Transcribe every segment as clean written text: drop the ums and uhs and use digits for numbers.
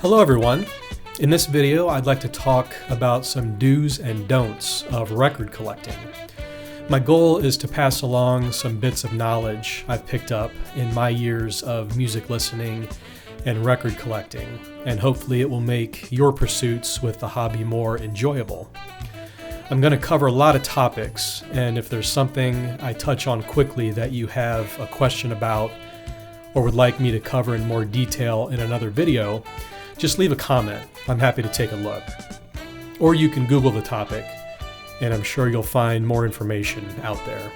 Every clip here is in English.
Hello everyone. In this video I'd like to talk about some do's and don'ts of record collecting. My goal is to pass along some bits of knowledge I've picked up in my years of music listening and record collecting, and hopefully it will make your pursuits with the hobby more enjoyable. I'm going to cover a lot of topics, and if there's something I touch on quickly that you have a question about or would like me to cover in more detail in another video, just leave a comment. I'm happy to take a look. Or you can Google the topic, and I'm sure you'll find more information out there.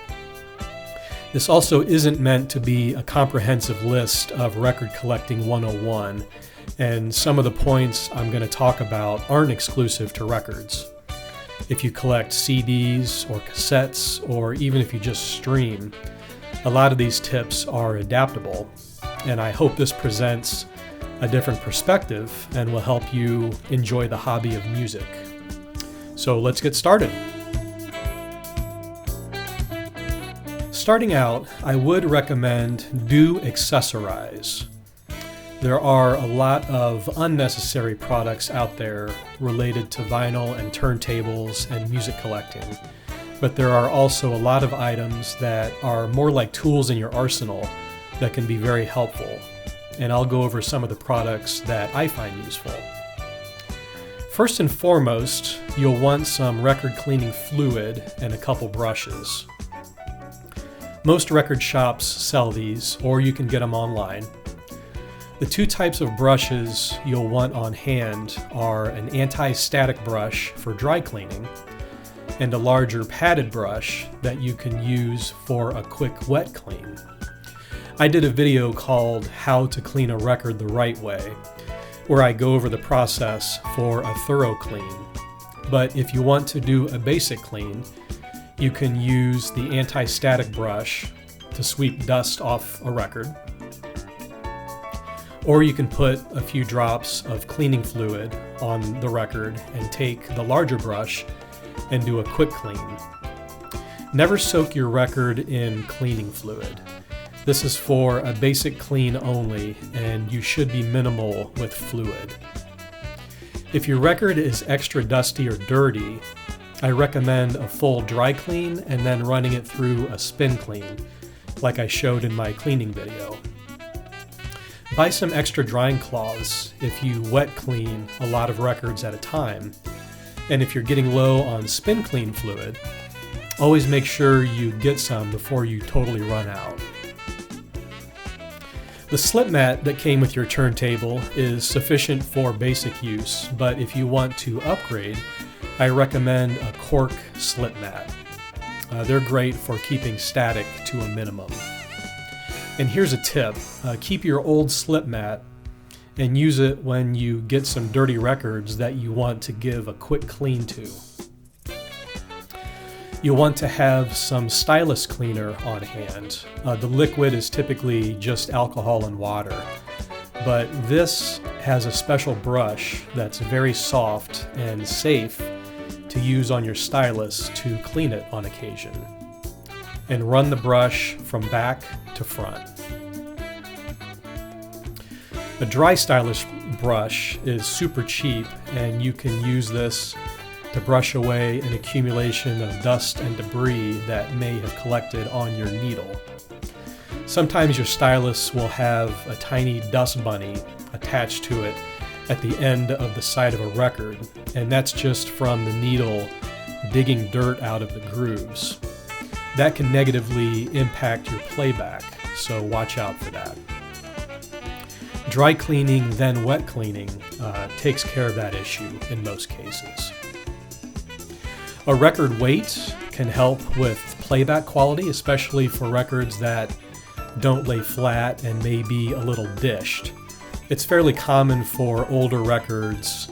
This also isn't meant to be a comprehensive list of record collecting 101, and some of the points I'm going to talk about aren't exclusive to records. If you collect CDs or cassettes, or even if you just stream, a lot of these tips are adaptable, and I hope this presents a different perspective and will help you enjoy the hobby of music. So let's get started. Starting out, I would recommend do accessorize. There are a lot of unnecessary products out there related to vinyl and turntables and music collecting, but there are also a lot of items that are more like tools in your arsenal that can be very helpful. And I'll go over some of the products that I find useful. First and foremost, you'll want some record cleaning fluid and a couple brushes. Most record shops sell these, or you can get them online. The two types of brushes you'll want on hand are an anti-static brush for dry cleaning and a larger padded brush that you can use for a quick wet clean. I did a video called How to Clean a Record the Right Way, where I go over the process for a thorough clean. But if you want to do a basic clean, you can use the anti-static brush to sweep dust off a record, or you can put a few drops of cleaning fluid on the record and take the larger brush and do a quick clean. Never soak your record in cleaning fluid. This is for a basic clean only, and you should be minimal with fluid. If your record is extra dusty or dirty, I recommend a full dry clean and then running it through a spin clean, like I showed in my cleaning video. Buy some extra drying cloths if you wet clean a lot of records at a time, and if you're getting low on spin clean fluid, always make sure you get some before you totally run out. The slip mat that came with your turntable is sufficient for basic use, but if you want to upgrade, I recommend a cork slip mat. They're great for keeping static to a minimum. And here's a tip. Keep your old slip mat and use it when you get some dirty records that you want to give a quick clean to. You'll want to have some stylus cleaner on hand. The liquid is typically just alcohol and water, but this has a special brush that's very soft and safe to use on your stylus to clean it on occasion. And run the brush from back to front. A dry stylus brush is super cheap, and you can use this to brush away an accumulation of dust and debris that may have collected on your needle. Sometimes your stylus will have a tiny dust bunny attached to it at the end of the side of a record, and that's just from the needle digging dirt out of the grooves. That can negatively impact your playback, so watch out for that. Dry cleaning, then wet cleaning takes care of that issue in most cases. A record weight can help with playback quality, especially for records that don't lay flat and may be a little dished. It's fairly common for older records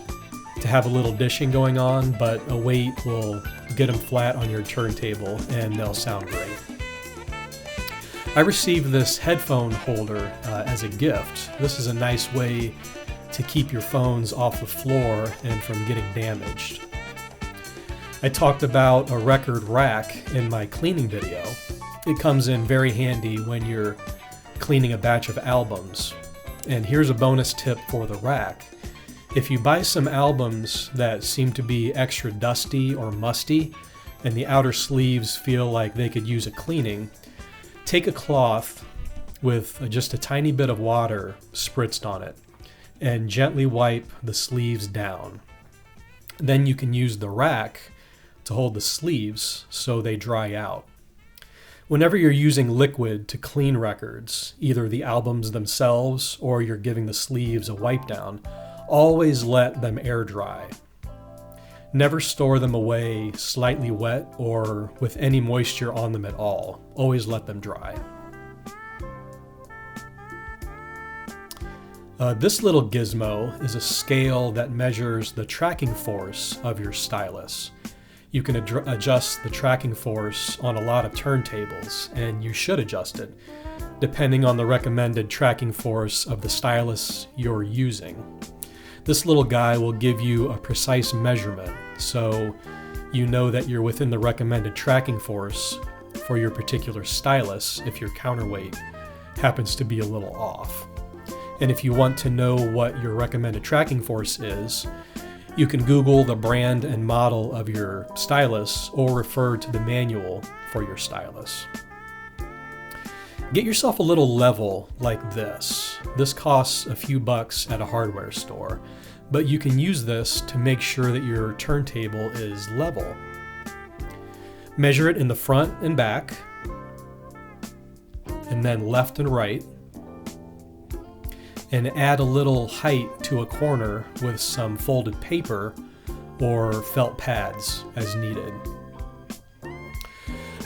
to have a little dishing going on, but a weight will get them flat on your turntable and they'll sound great. I received this headphone holder as a gift. This is a nice way to keep your phones off the floor and from getting damaged. I talked about a record rack in my cleaning video. It comes in very handy when you're cleaning a batch of albums. And here's a bonus tip for the rack. If you buy some albums that seem to be extra dusty or musty, and the outer sleeves feel like they could use a cleaning, take a cloth with just a tiny bit of water spritzed on it and gently wipe the sleeves down. Then you can use the rack to hold the sleeves so they dry out. Whenever you're using liquid to clean records, either the albums themselves or you're giving the sleeves a wipe down, always let them air dry. Never store them away slightly wet or with any moisture on them at all. Always let them dry. This little gizmo is a scale that measures the tracking force of your stylus. You can adjust the tracking force on a lot of turntables, and you should adjust it, depending on the recommended tracking force of the stylus you're using. This little guy will give you a precise measurement, so you know that you're within the recommended tracking force for your particular stylus if your counterweight happens to be a little off. And if you want to know what your recommended tracking force is, you can Google the brand and model of your stylus or refer to the manual for your stylus. Get yourself a little level like this. This costs a few bucks at a hardware store, but you can use this to make sure that your turntable is level. Measure it in the front and back, and then left and right, and add a little height to a corner with some folded paper or felt pads as needed.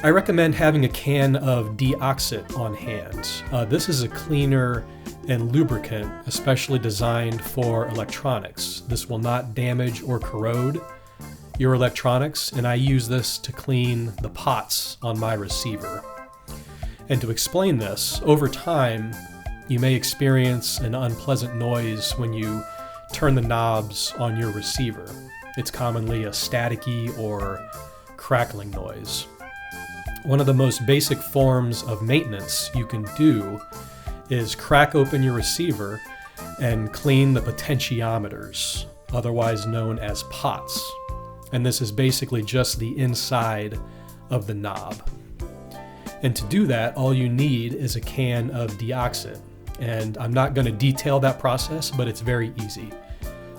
I recommend having a can of Deoxit on hand. This is a cleaner and lubricant especially designed for electronics. This will not damage or corrode your electronics, and I use this to clean the pots on my receiver. And to explain this, over time, you may experience an unpleasant noise when you turn the knobs on your receiver. It's commonly a staticky or crackling noise. One of the most basic forms of maintenance you can do is crack open your receiver and clean the potentiometers, otherwise known as pots. And this is basically just the inside of the knob. And to do that, all you need is a can of Deoxit. And I'm not going to detail that process, but it's very easy.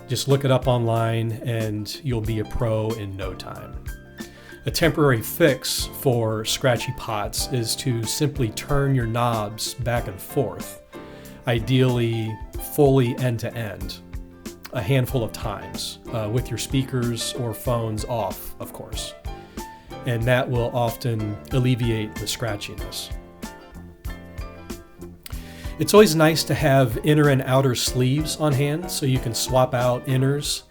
Just look it up online and you'll be a pro in no time. A temporary fix for scratchy pots is to simply turn your knobs back and forth, ideally fully end to end, a handful of times, with your speakers or phones off, of course. And that will often alleviate the scratchiness. It's always nice to have inner and outer sleeves on hand so you can swap out inners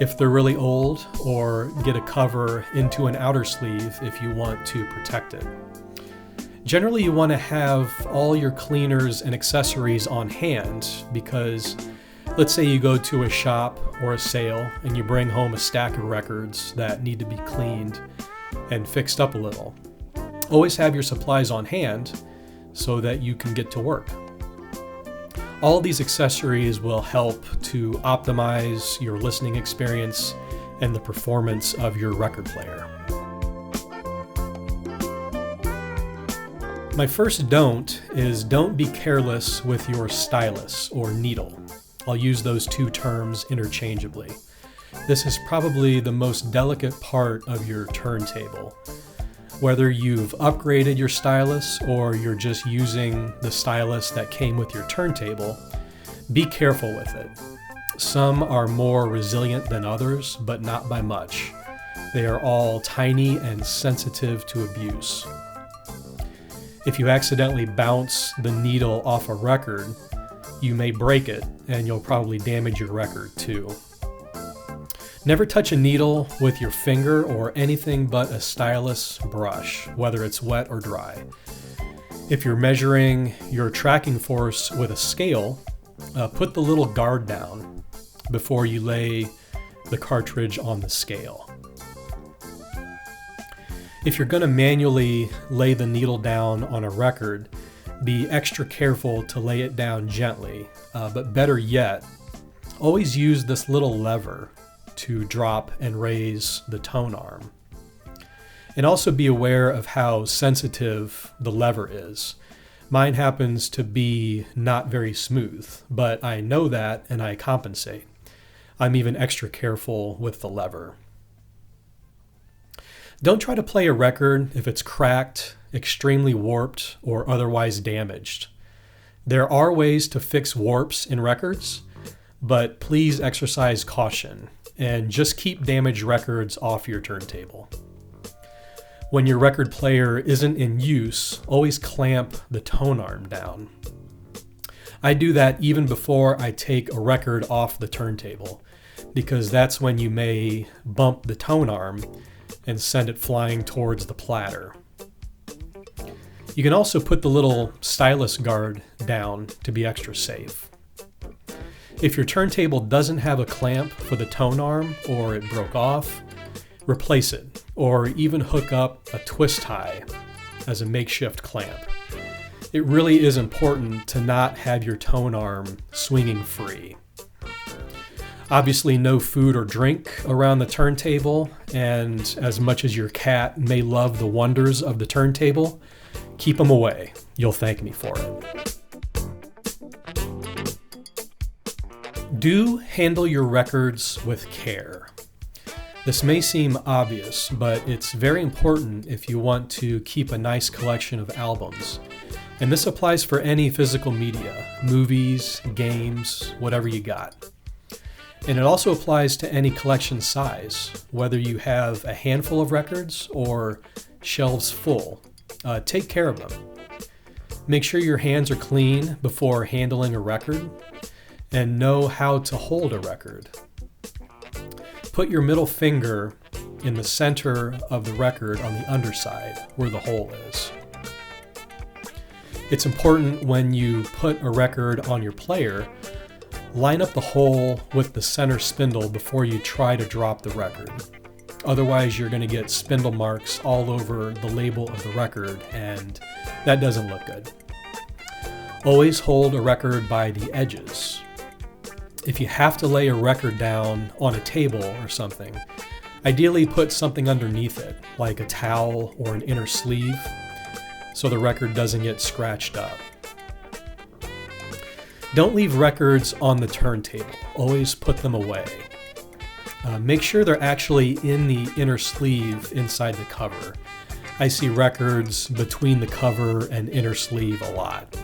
if they're really old, or get a cover into an outer sleeve if you want to protect it. Generally, you want to have all your cleaners and accessories on hand because let's say you go to a shop or a sale and you bring home a stack of records that need to be cleaned and fixed up a little. Always have your supplies on hand so that you can get to work. All these accessories will help to optimize your listening experience and the performance of your record player. My first don't is don't be careless with your stylus or needle. I'll use those two terms interchangeably. This is probably the most delicate part of your turntable. Whether you've upgraded your stylus or you're just using the stylus that came with your turntable, be careful with it. Some are more resilient than others, but not by much. They are all tiny and sensitive to abuse. If you accidentally bounce the needle off a record, you may break it and you'll probably damage your record too. Never touch a needle with your finger or anything but a stylus brush, whether it's wet or dry. If you're measuring your tracking force with a scale, put the little guard down before you lay the cartridge on the scale. If you're going to manually lay the needle down on a record, be extra careful to lay it down gently, but better yet, always use this little lever to drop and raise the tone arm. And also be aware of how sensitive the lever is. Mine happens to be not very smooth, but I know that and I compensate. I'm even extra careful with the lever. Don't try to play a record if it's cracked, extremely warped, or otherwise damaged. There are ways to fix warps in records, but please exercise caution and just keep damaged records off your turntable. When your record player isn't in use, always clamp the tone arm down. I do that even before I take a record off the turntable, because that's when you may bump the tone arm and send it flying towards the platter. You can also put the little stylus guard down to be extra safe. If your turntable doesn't have a clamp for the tone arm or it broke off, replace it, or even hook up a twist tie as a makeshift clamp. It really is important to not have your tone arm swinging free. Obviously, no food or drink around the turntable, and as much as your cat may love the wonders of the turntable, keep them away. You'll thank me for it. Do handle your records with care. This may seem obvious, but it's very important if you want to keep a nice collection of albums. And this applies for any physical media, movies, games, whatever you got. And it also applies to any collection size, whether you have a handful of records or shelves full. Take care of them. Make sure your hands are clean before handling a record, and know how to hold a record. Put your middle finger in the center of the record on the underside where the hole is. It's important when you put a record on your player, line up the hole with the center spindle before you try to drop the record. Otherwise, you're going to get spindle marks all over the label of the record, and that doesn't look good. Always hold a record by the edges. If you have to lay a record down on a table or something, ideally put something underneath it, like a towel or an inner sleeve, so the record doesn't get scratched up. Don't leave records on the turntable. Always put them away. Make sure they're actually in the inner sleeve inside the cover. I see records between the cover and inner sleeve a lot.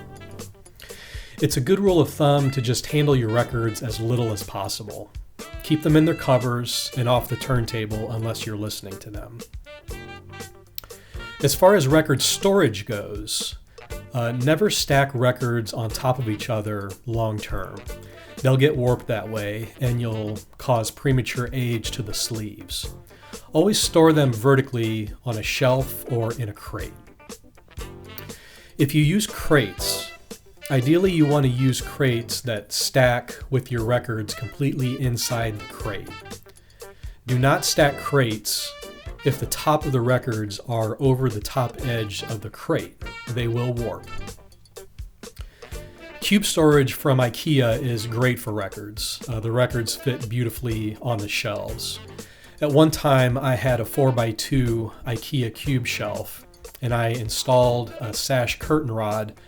It's a good rule of thumb to just handle your records as little as possible. Keep them in their covers and off the turntable unless you're listening to them. As far as record storage goes, never stack records on top of each other long term. They'll get warped that way and you'll cause premature age to the sleeves. Always store them vertically on a shelf or in a crate. If you use crates, ideally you want to use crates that stack with your records completely inside the crate. Do not stack crates if the top of the records are over the top edge of the crate. They will warp. Cube storage from IKEA is great for records. The records fit beautifully on the shelves. At one time, I had a 4x2 IKEA cube shelf, and I installed a sash curtain rod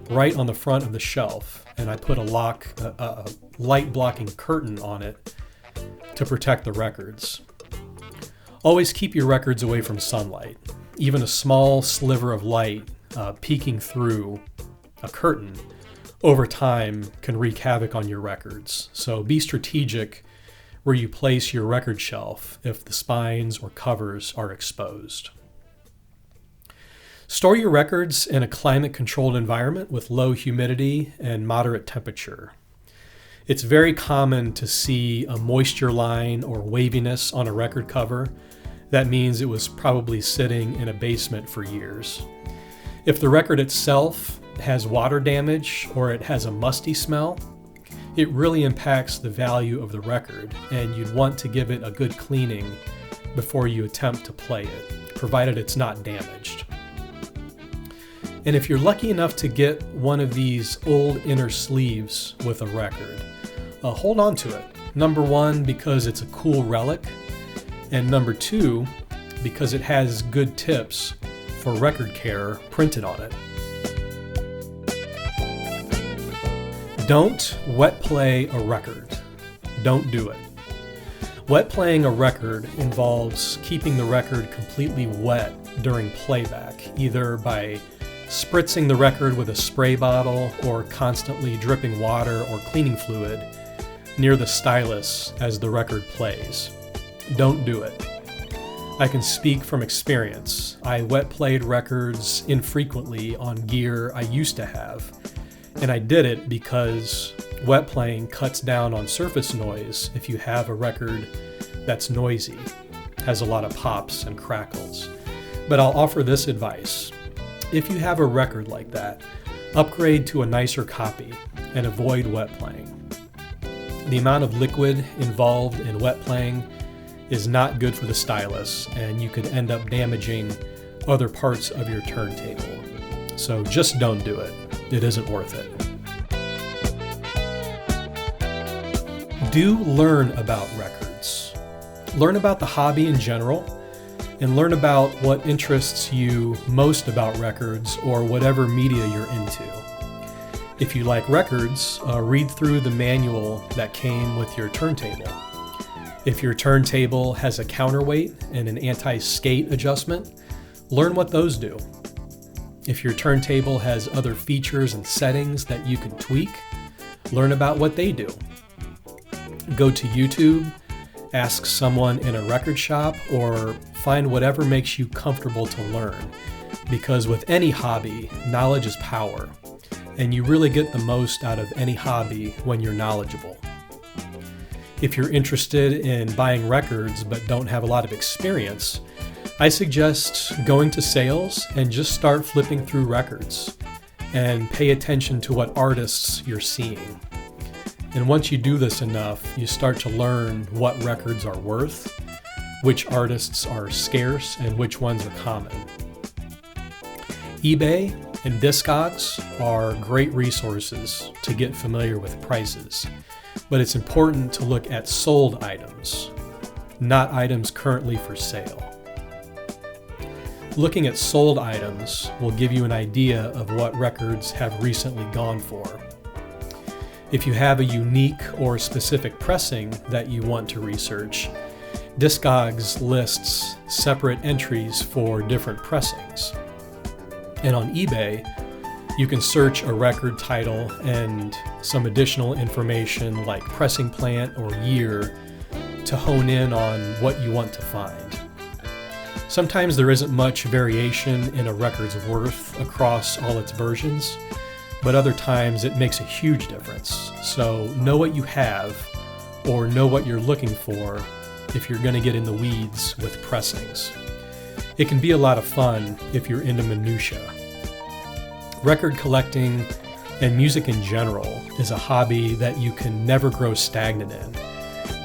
right on the front of the shelf, and I put a light blocking curtain on it to protect the records. Always keep your records away from sunlight. Even a small sliver of light peeking through a curtain over time can wreak havoc on your records. So be strategic where you place your record shelf if the spines or covers are exposed. Store your records in a climate-controlled environment with low humidity and moderate temperature. It's very common to see a moisture line or waviness on a record cover. That means it was probably sitting in a basement for years. If the record itself has water damage or it has a musty smell, it really impacts the value of the record, and you'd want to give it a good cleaning before you attempt to play it, provided it's not damaged. And if you're lucky enough to get one of these old inner sleeves with a record, hold on to it. Number one, because it's a cool relic, and number two, because it has good tips for record care printed on it. Don't wet play a record. Don't do it. Wet playing a record involves keeping the record completely wet during playback, either by spritzing the record with a spray bottle or constantly dripping water or cleaning fluid near the stylus as the record plays. Don't do it. I can speak from experience. I wet played records infrequently on gear I used to have, and I did it because wet playing cuts down on surface noise if you have a record that's noisy, has a lot of pops and crackles. But I'll offer this advice. If you have a record like that, upgrade to a nicer copy and avoid wet playing. The amount of liquid involved in wet playing is not good for the stylus, and you could end up damaging other parts of your turntable. So just don't do it. It isn't worth it. Do learn about records. Learn about the hobby in general, and learn about what interests you most about records or whatever media you're into. If you like records, read through the manual that came with your turntable. If your turntable has a counterweight and an anti-skate adjustment, learn what those do. If your turntable has other features and settings that you can tweak, learn about what they do. Go to YouTube, ask someone in a record shop, or find whatever makes you comfortable to learn. Because with any hobby, knowledge is power, and you really get the most out of any hobby when you're knowledgeable. If you're interested in buying records but don't have a lot of experience, I suggest going to sales and just start flipping through records and pay attention to what artists you're seeing. And once you do this enough, you start to learn what records are worth, which artists are scarce, and which ones are common. eBay and Discogs are great resources to get familiar with prices, but it's important to look at sold items, not items currently for sale. Looking at sold items will give you an idea of what records have recently gone for. If you have a unique or specific pressing that you want to research, Discogs lists separate entries for different pressings. And on eBay, you can search a record title and some additional information like pressing plant or year to hone in on what you want to find. Sometimes there isn't much variation in a record's worth across all its versions, but other times it makes a huge difference. So know what you have, or know what you're looking for if you're going to get in the weeds with pressings. It can be a lot of fun if you're into minutia. Record collecting and music in general is a hobby that you can never grow stagnant in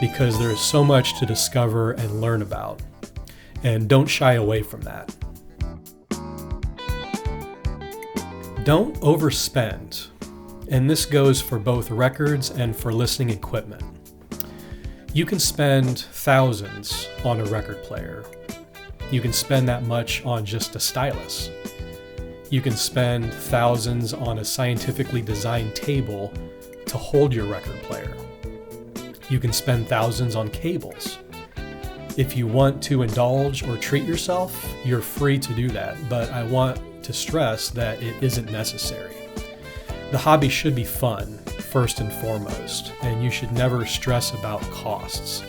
because there is so much to discover and learn about. And don't shy away from that. Don't overspend, and this goes for both records and for listening equipment. You can spend thousands on a record player. You can spend that much on just a stylus. You can spend thousands on a scientifically designed table to hold your record player. You can spend thousands on cables. If you want to indulge or treat yourself, you're free to do that, but I want to stress that it isn't necessary. The hobby should be fun, first and foremost, and you should never stress about costs.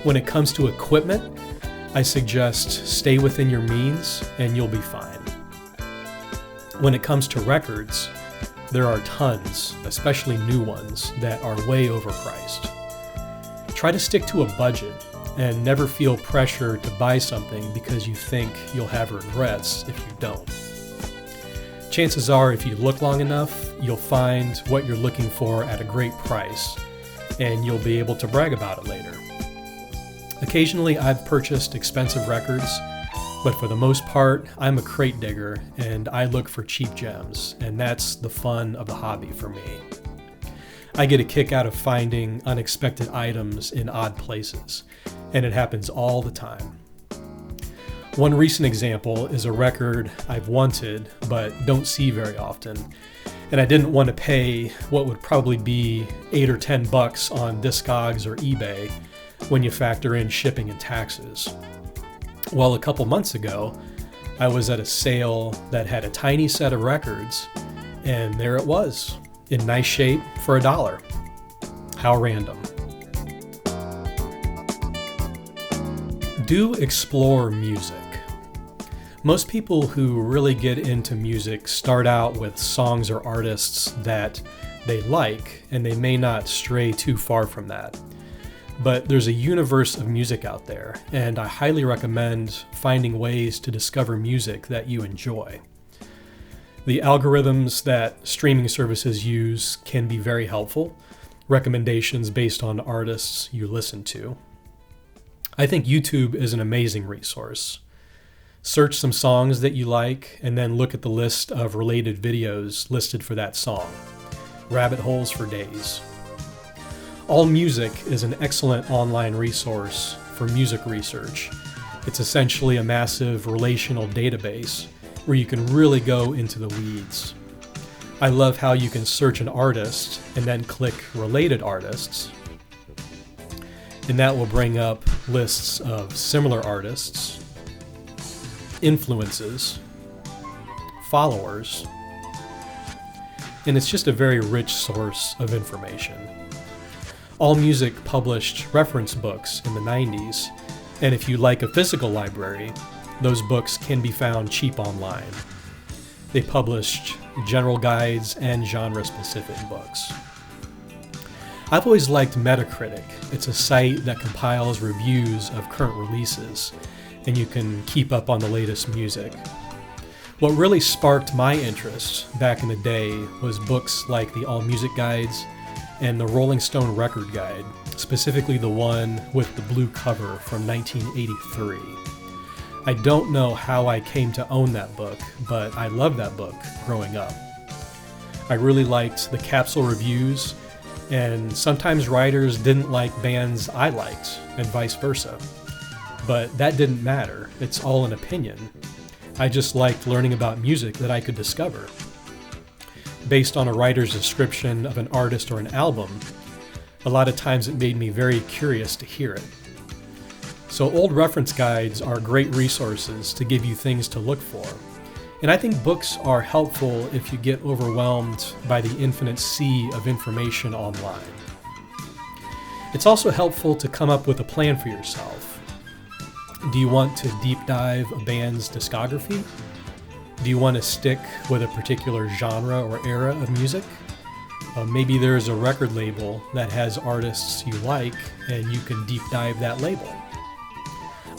When it comes to equipment, I suggest stay within your means and you'll be fine. When it comes to records, there are tons, especially new ones, that are way overpriced. Try to stick to a budget and never feel pressure to buy something because you think you'll have regrets if you don't. Chances are, if you look long enough, you'll find what you're looking for at a great price, and you'll be able to brag about it later. Occasionally, I've purchased expensive records, but for the most part, I'm a crate digger, and I look for cheap gems, and that's the fun of the hobby for me. I get a kick out of finding unexpected items in odd places, and it happens all the time. One recent example is a record I've wanted but don't see very often, and I didn't want to pay what would probably be $8 or $10 on Discogs or eBay when you factor in shipping and taxes. Well, a couple months ago, I was at a sale that had a tiny set of records, and there it was, in nice shape for $1. How random. Do explore music. Most people who really get into music start out with songs or artists that they like, and they may not stray too far from that. But there's a universe of music out there, and I highly recommend finding ways to discover music that you enjoy. The algorithms that streaming services use can be very helpful, recommendations based on artists you listen to. I think YouTube is an amazing resource. Search some songs that you like, and then look at the list of related videos listed for that song. Rabbit holes for days. AllMusic is an excellent online resource for music research. It's essentially a massive relational database where you can really go into the weeds. I love how you can search an artist and then click related artists, and that will bring up lists of similar artists, influences, followers, and it's just a very rich source of information. AllMusic published reference books in the 90s, and if you like a physical library, those books can be found cheap online. They published general guides and genre-specific books. I've always liked Metacritic. It's a site that compiles reviews of current releases, and you can keep up on the latest music. What really sparked my interest back in the day was books like the AllMusic guides and the Rolling Stone Record Guide, specifically the one with the blue cover from 1983. I don't know how I came to own that book, but I loved that book growing up. I really liked the capsule reviews, and sometimes writers didn't like bands I liked, and vice versa. But that didn't matter. It's all an opinion. I just liked learning about music that I could discover. Based on a writer's description of an artist or an album, a lot of times it made me very curious to hear it. So old reference guides are great resources to give you things to look for. And I think books are helpful if you get overwhelmed by the infinite sea of information online. It's also helpful to come up with a plan for yourself. Do you want to deep dive a band's discography? Do you want to stick with a particular genre or era of music? Maybe there's a record label that has artists you like, and you can deep dive that label.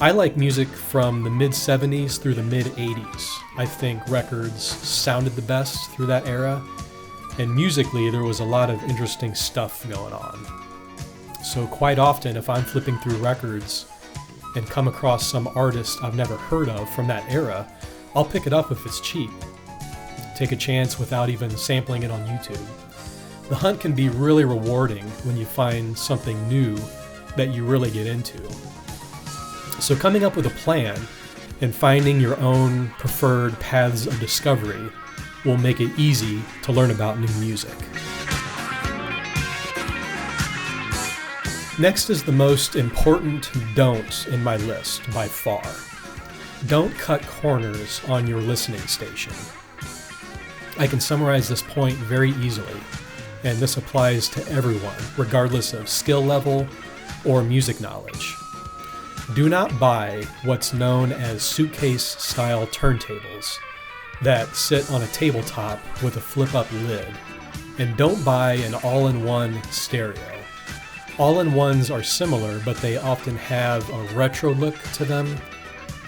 I like music from the mid-70s through the mid-80s. I think records sounded the best through that era, and musically there was a lot of interesting stuff going on. So quite often, if I'm flipping through records and come across some artist I've never heard of from that era, I'll pick it up if it's cheap. Take a chance without even sampling it on YouTube. The hunt can be really rewarding when you find something new that you really get into. So coming up with a plan and finding your own preferred paths of discovery will make it easy to learn about new music. Next is the most important don't in my list by far. Don't cut corners on your listening station. I can summarize this point very easily, and this applies to everyone, regardless of skill level or music knowledge. Do not buy what's known as suitcase-style turntables that sit on a tabletop with a flip-up lid, and don't buy an all-in-one stereo. All-in-ones are similar, but they often have a retro look to them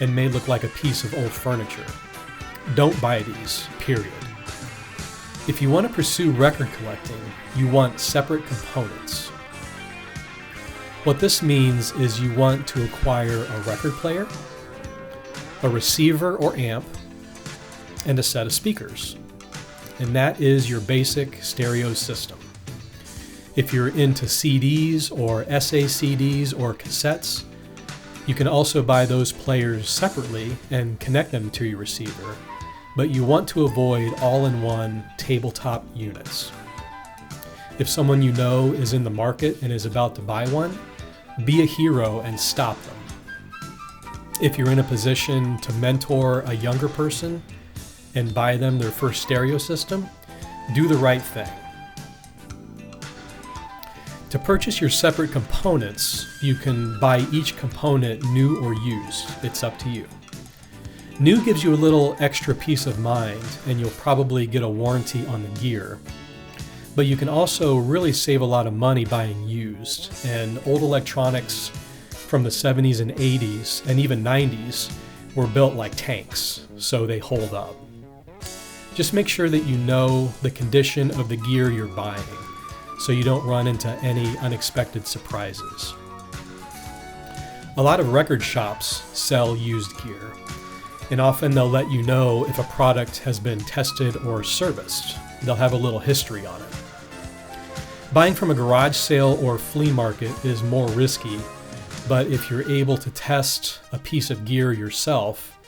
and may look like a piece of old furniture. Don't buy these, period. If you want to pursue record collecting, you want separate components. What this means is you want to acquire a record player, a receiver or amp, and a set of speakers. And that is your basic stereo system. If you're into CDs or SACDs or cassettes, you can also buy those players separately and connect them to your receiver, but you want to avoid all-in-one tabletop units. If someone you know is in the market and is about to buy one, be a hero and stop them. If you're in a position to mentor a younger person and buy them their first stereo system, do the right thing. To purchase your separate components, you can buy each component new or used. It's up to you. New gives you a little extra peace of mind, and you'll probably get a warranty on the gear. But you can also really save a lot of money buying used, and old electronics from the 70s and 80s and even 90s were built like tanks, so they hold up. Just make sure that you know the condition of the gear you're buying, so you don't run into any unexpected surprises. A lot of record shops sell used gear, and often they'll let you know if a product has been tested or serviced. They'll have a little history on it. Buying from a garage sale or flea market is more risky, but if you're able to test a piece of gear yourself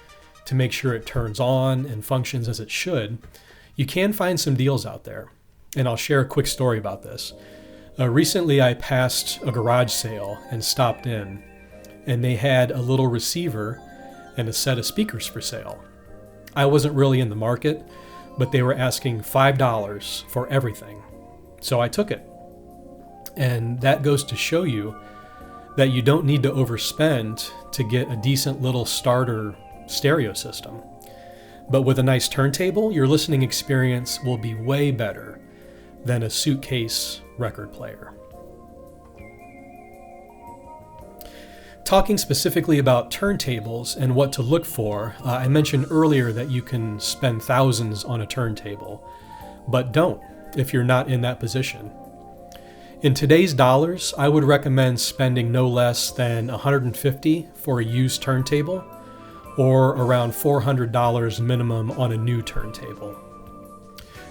to make sure it turns on and functions as it should, you can find some deals out there. And I'll share a quick story about this. Recently, I passed a garage sale and stopped in, and they had a little receiver and a set of speakers for sale. I wasn't really in the market, but they were asking $5 for everything. So I took it. And that goes to show you that you don't need to overspend to get a decent little starter stereo system. But with a nice turntable, your listening experience will be way better than a suitcase record player. Talking specifically about turntables and what to look for, I mentioned earlier that you can spend thousands on a turntable, but don't if you're not in that position. In today's dollars, I would recommend spending no less than $150 for a used turntable, or around $400 minimum on a new turntable.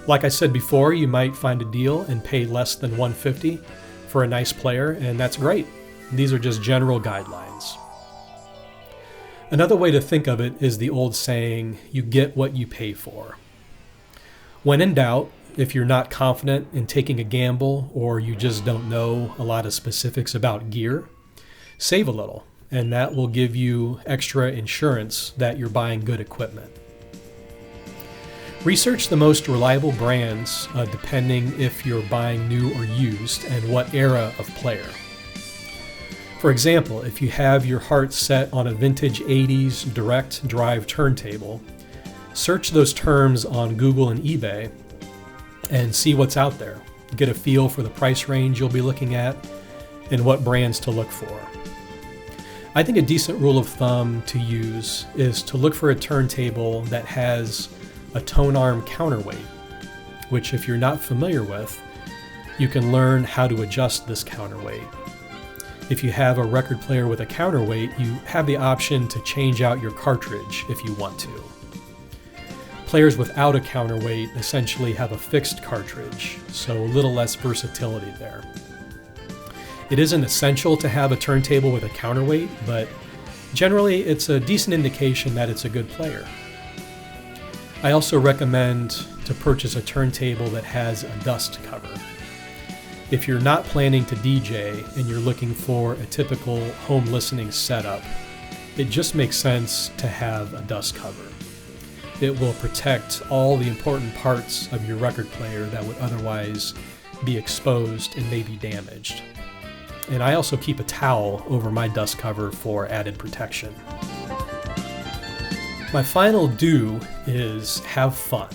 Like I said before, you might find a deal and pay less than $150 for a nice player, and that's great. These are just general guidelines. Another way to think of it is the old saying, you get what you pay for. When in doubt, if you're not confident in taking a gamble or you just don't know a lot of specifics about gear, save a little, and that will give you extra insurance that you're buying good equipment. Research the most reliable brands depending if you're buying new or used and what era of player. For example, if you have your heart set on a vintage 80s direct drive turntable, search those terms on Google and eBay and see what's out there. Get a feel for the price range you'll be looking at and what brands to look for. I think a decent rule of thumb to use is to look for a turntable that has a tone arm counterweight, which if you're not familiar with, you can learn how to adjust this counterweight. If you have a record player with a counterweight, you have the option to change out your cartridge if you want to. Players without a counterweight essentially have a fixed cartridge, so a little less versatility there. It isn't essential to have a turntable with a counterweight, but generally it's a decent indication that it's a good player. I also recommend to purchase a turntable that has a dust cover. If you're not planning to DJ and you're looking for a typical home listening setup, it just makes sense to have a dust cover. It will protect all the important parts of your record player that would otherwise be exposed and may be damaged. And I also keep a towel over my dust cover for added protection. My final do is have fun.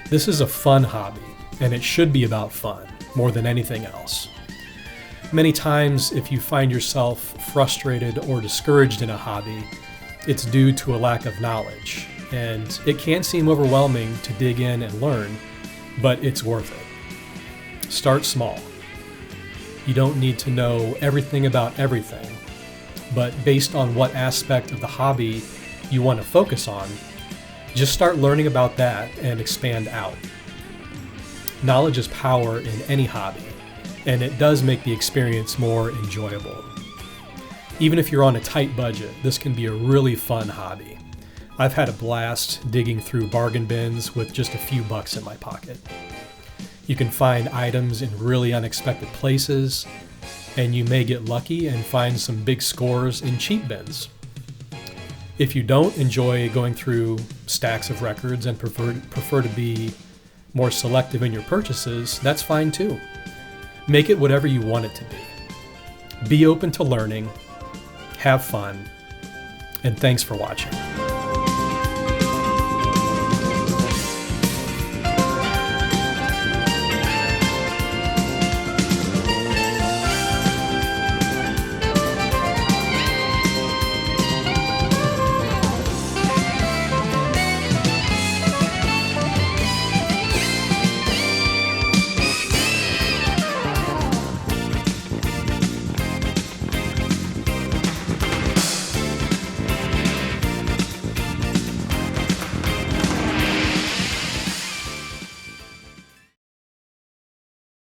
This is a fun hobby, and it should be about fun more than anything else. Many times, if you find yourself frustrated or discouraged in a hobby, it's due to a lack of knowledge, and it can seem overwhelming to dig in and learn, but it's worth it. Start small. You don't need to know everything about everything, but based on what aspect of the hobby you want to focus on, just start learning about that and expand out. Knowledge is power in any hobby, and it does make the experience more enjoyable. Even if you're on a tight budget, this can be a really fun hobby. I've had a blast digging through bargain bins with just a few bucks in my pocket. You can find items in really unexpected places, and you may get lucky and find some big scores in cheap bins. If you don't enjoy going through stacks of records and prefer to be more selective in your purchases, that's fine too. Make it whatever you want it to be. Be open to learning, have fun, and thanks for watching.